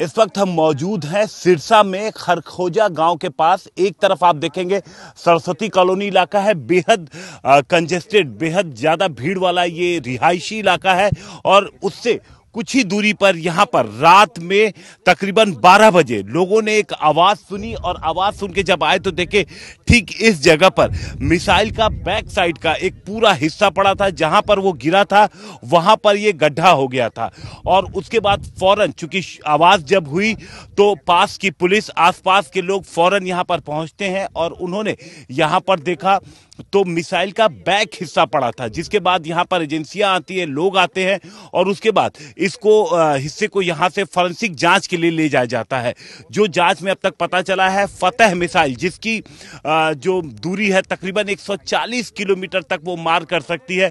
इस वक्त हम मौजूद हैं सिरसा में खरखोजा गांव के पास। एक तरफ आप देखेंगे सरस्वती कॉलोनी इलाका है, बेहद कंजेस्टेड, बेहद ज्यादा भीड़ वाला ये रिहायशी इलाका है। और उससे कुछ ही दूरी पर यहां पर रात में तकरीबन 12 बजे लोगों ने एक आवाज सुनी और आवाज सुन के जब आए तो देखे ठीक इस जगह पर मिसाइल का बैक साइड का एक पूरा हिस्सा पड़ा था। जहां पर वो गिरा था वहां पर ये गड्ढा हो गया था। और उसके बाद फौरन चूंकि आवाज जब हुई तो पास की पुलिस, आसपास के लोग फौरन यहां पर पहुंचते हैं और उन्होंने यहां पर देखा तो मिसाइल का बैक हिस्सा पड़ा था। जिसके बाद यहां पर एजेंसियां आती है, लोग आते हैं और उसके बाद इसको हिस्से को यहां से फॉरेंसिक जांच के लिए ले जाया जाता है। जो जांच में अब तक पता चला है, फतेह मिसाइल जिसकी जो दूरी है तकरीबन 140 किलोमीटर तक वो मार कर सकती है,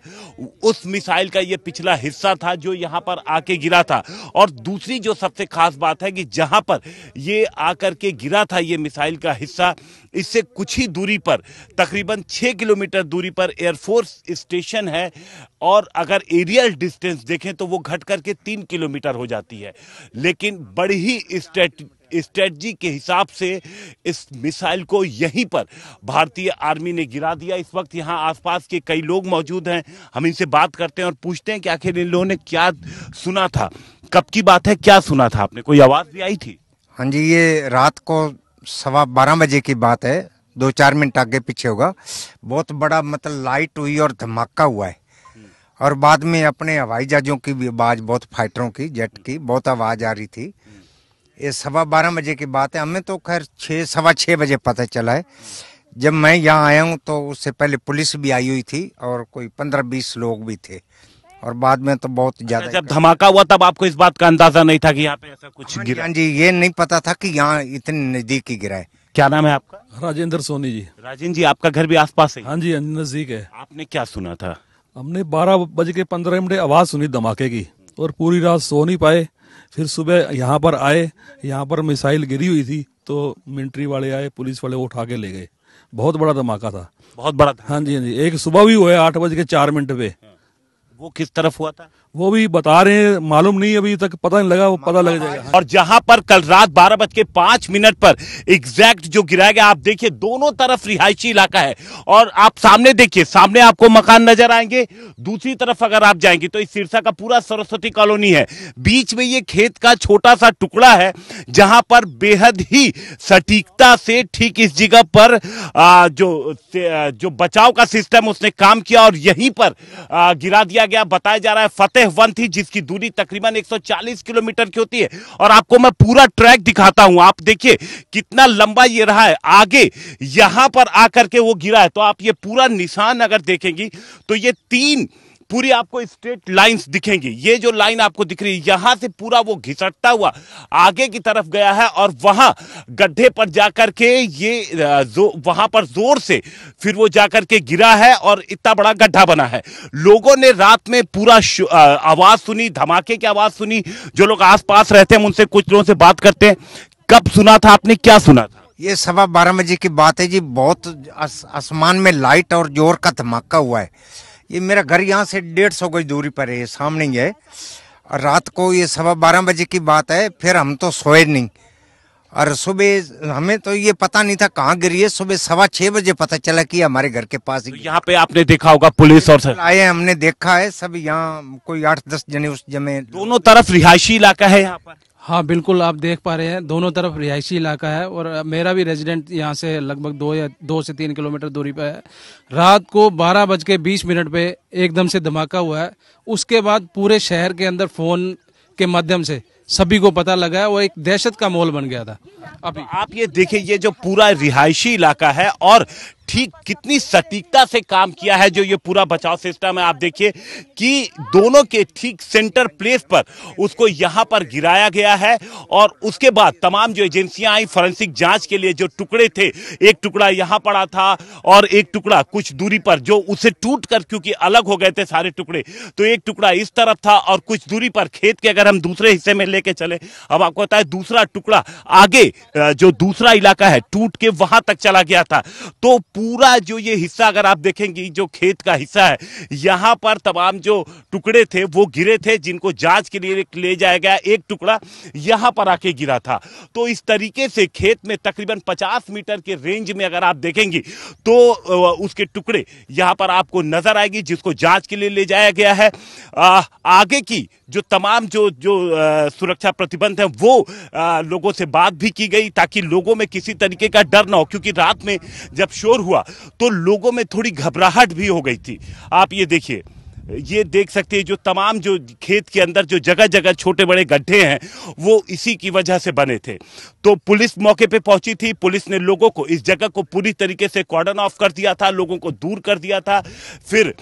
उस मिसाइल का ये पिछला हिस्सा था जो यहां पर आके गिरा था। और दूसरी जो सबसे खास बात है कि जहां पर ये आकर के गिरा था ये मिसाइल का हिस्सा, इससे कुछ ही दूरी पर तकरीबन 6 किलोमीटर दूरी पर एयरफोर्स स्टेशन है। और अगर एरियल डिस्टेंस देखें तो वो घट करके 3 किलोमीटर हो जाती है। लेकिन बड़ी ही स्ट्रेटजी के हिसाब से इस मिसाइल को यहीं पर भारतीय आर्मी ने गिरा दिया। इस वक्त यहाँ आसपास के कई लोग मौजूद हैं, हम इनसे बात करते हैं और पूछते हैं कि आखिर इन लोगों ने क्या सुना था, कब की बात है, क्या सुना था आपने, कोई आवाज भी आई थी? हाँ जी, ये रात को 12:15 बजे की बात है, 2-4 मिनट आगे पीछे होगा। बहुत बड़ा मतलब लाइट हुई और धमाका हुआ है। और बाद में अपने हवाई जहाजों की भी आवाज, बहुत फाइटरों की, जेट की बहुत आवाज आ रही थी। ये 12:15 बजे की बात है। हमें तो खैर 6-6:15 बजे पता चला है। जब मैं यहाँ आया हूँ तो उससे पहले पुलिस भी आई हुई थी और कोई 15-20 लोग भी थे। और बाद में तो बहुत ज्यादा जब धमाका हुआ तब आपको इस बात का अंदाजा नहीं था कि यहाँ पे ऐसा कुछ गिरा? हाँ जी, ये नहीं पता था कि यहाँ इतने नजदीक ही गिरा है। क्या नाम है आपका? राजेंद्र सोनी जी। राजेंद्र जी, आपका घर भी आसपास है? हाँ जी, नजदीक है। आपने क्या सुना था? हमने 12:15 आवाज सुनी धमाके की और पूरी रात सो नहीं पाए। फिर सुबह यहाँ पर आए, यहाँ पर मिसाइल गिरी हुई थी तो मिलिट्री वाले आए, पुलिस वाले वो उठा के ले गए। बहुत बड़ा धमाका था, बहुत बड़ा था। हाँ जी, हाँ जी। एक सुबह भी हुआ है 8:04 पे। वो किस तरफ हुआ था? वो भी बता रहे हैं, मालूम नहीं, अभी तक पता नहीं लगा, वो पता लग जाएगा। और जहां पर कल रात 12:05 पर एग्जैक्ट जो गिराया गया, आप देखिए दोनों तरफ रिहायशी इलाका है। और आप सामने देखिए, सामने आपको मकान नजर आएंगे, दूसरी तरफ अगर आप जाएंगे तो इस सिरसा का पूरा सरस्वती कॉलोनी है। बीच में ये खेत का छोटा सा टुकड़ा है जहां पर बेहद ही सटीकता से ठीक इस जगह पर जो बचाव का सिस्टम उसने काम किया और यहीं पर गिरा दिया गया। बताया जा रहा है फतेह 1 थी जिसकी दूरी तकरीबन 140 किलोमीटर की होती है। और आपको मैं पूरा ट्रैक दिखाता हूं, आप देखिए कितना लंबा ये रहा है। आगे यहां पर आकर के वो गिरा है तो आप ये पूरा निशान अगर देखेंगी तो ये 3 पूरी आपको स्ट्रेट लाइंस दिखेंगी। ये जो लाइन आपको दिख रही है यहां से पूरा वो घिसटता हुआ आगे की तरफ गया है और वहां गड्ढे पर जाकर के ये वहां पर जोर से फिर वो जाकर के गिरा है और इतना बड़ा गड्ढा बना है। लोगों ने रात में पूरा आवाज सुनी, धमाके की आवाज सुनी। जो लोग आसपास रहते हैं उनसे कुछ लोगों से बात करते हैं। कब सुना था आपने, क्या सुना था? ये 12:15 बजे की बात है जी। बहुत आसमान में लाइट और जोर का धमाका हुआ है। ये मेरा घर यहाँ से 150 गज दूरी पर है, सामने ही है। और रात को ये 12:15 बजे की बात है। फिर हम तो सोए नहीं और सुबह हमें तो ये पता नहीं था कहाँ गिरी है। सुबह 6:15 बजे पता चला कि हमारे घर के पास ही। यहाँ पे आपने देखा होगा पुलिस और आए, हमने देखा है सब। यहाँ कोई 8-10 जने उस जमे। दोनों तरफ रिहायशी इलाका है यहाँ पर। हाँ बिल्कुल, आप देख पा रहे हैं दोनों तरफ रिहायशी इलाका है और मेरा भी रेजिडेंट यहाँ से लगभग 2 से 3 किलोमीटर दूरी पर है। रात को 12:20 पे एकदम से धमाका हुआ है। उसके बाद पूरे शहर के अंदर फोन के माध्यम से सभी को पता लगा है। वो एक दहशत का माहौल बन गया था। अभी आप ये देखिए, ये जो पूरा रिहायशी इलाका है और ठीक कितनी सटीकता से काम किया है जो ये पूरा बचाव सिस्टम है। आप देखिए कि दोनों के ठीक सेंटर प्लेस पर उसको यहां पर गिराया गया है। और उसके बाद तमाम जो एजेंसियां आई फॉरेंसिक जांच के लिए, जो टुकड़े थे, एक टुकड़ा यहां पड़ा था और एक टुकड़ा कुछ दूरी पर जो उसे टूट कर, क्योंकि अलग हो गए थे सारे टुकड़े, तो एक टुकड़ा इस तरफ था और कुछ दूरी पर खेत के अगर हम दूसरे हिस्से में लेके चले, अब आपको पता है दूसरा टुकड़ा आगे जो दूसरा इलाका है टूट के वहां तक चला गया था। तो पूरा जो ये हिस्सा अगर आप देखेंगे, जो खेत का हिस्सा है, यहाँ पर तमाम जो टुकड़े थे वो गिरे थे, जिनको जांच के लिए ले जाया गया। एक टुकड़ा यहाँ पर आके गिरा था। तो इस तरीके से खेत में तकरीबन 50 मीटर के रेंज में अगर आप देखेंगे तो उसके टुकड़े यहाँ पर आपको नजर आएगी, जिसको जांच के लिए ले जाया गया है। आगे की जो तमाम जो सुरक्षा प्रतिबंध है वो लोगों से बात भी की गई, ताकि लोगों में किसी तरीके का डर ना हो, क्योंकि रात में जब शोर हुआ तो लोगों में थोड़ी घबराहट भी हो गई थी। आप ये देखिए, ये देख सकते हैं जो तमाम जो खेत के अंदर जो जगह जगह छोटे बड़े गड्ढे हैं वो इसी की वजह से बने थे। तो पुलिस मौके पे पहुंची थी। पुलिस ने लोगों को इस जगह को पूरी तरीके से कॉर्डन ऑफ कर दिया था, लोगों को दूर कर दिया था। फिर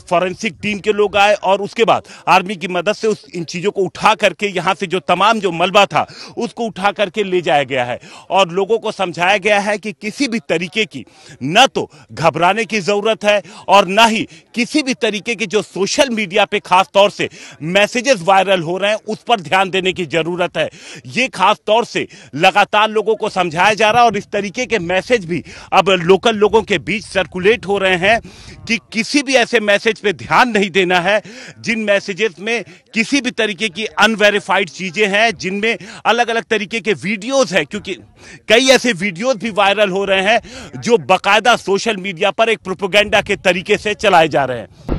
फॉरेंसिक टीम के लोग आए और उसके बाद आर्मी की मदद से इन चीज़ों को उठा करके यहाँ से जो तमाम जो मलबा था उसको उठा करके ले जाया गया है। और लोगों को समझाया गया है कि किसी भी तरीके की न तो घबराने की ज़रूरत है और ना ही किसी भी तरीके की जो सोशल मीडिया पे खास तौर से मैसेजेस वायरल हो रहे हैं उस पर ध्यान देने की जरूरत है। ये खास तौर से लगातार लोगों को समझाया जा रहा है और इस तरीके के मैसेज भी अब लोकल लोगों के बीच सर्कुलेट हो रहे हैं कि किसी भी ऐसे मैसेज पे ध्यान नहीं देना है जिन मैसेजेस में किसी भी तरीके की अनवेरिफाइड चीजें हैं, जिनमें अलग अलग तरीके के वीडियोस हैं, क्योंकि कई ऐसे वीडियोस भी वायरल हो रहे हैं जो बाकायदा सोशल मीडिया पर एक प्रोपेगेंडा के तरीके से चलाए जा रहे हैं।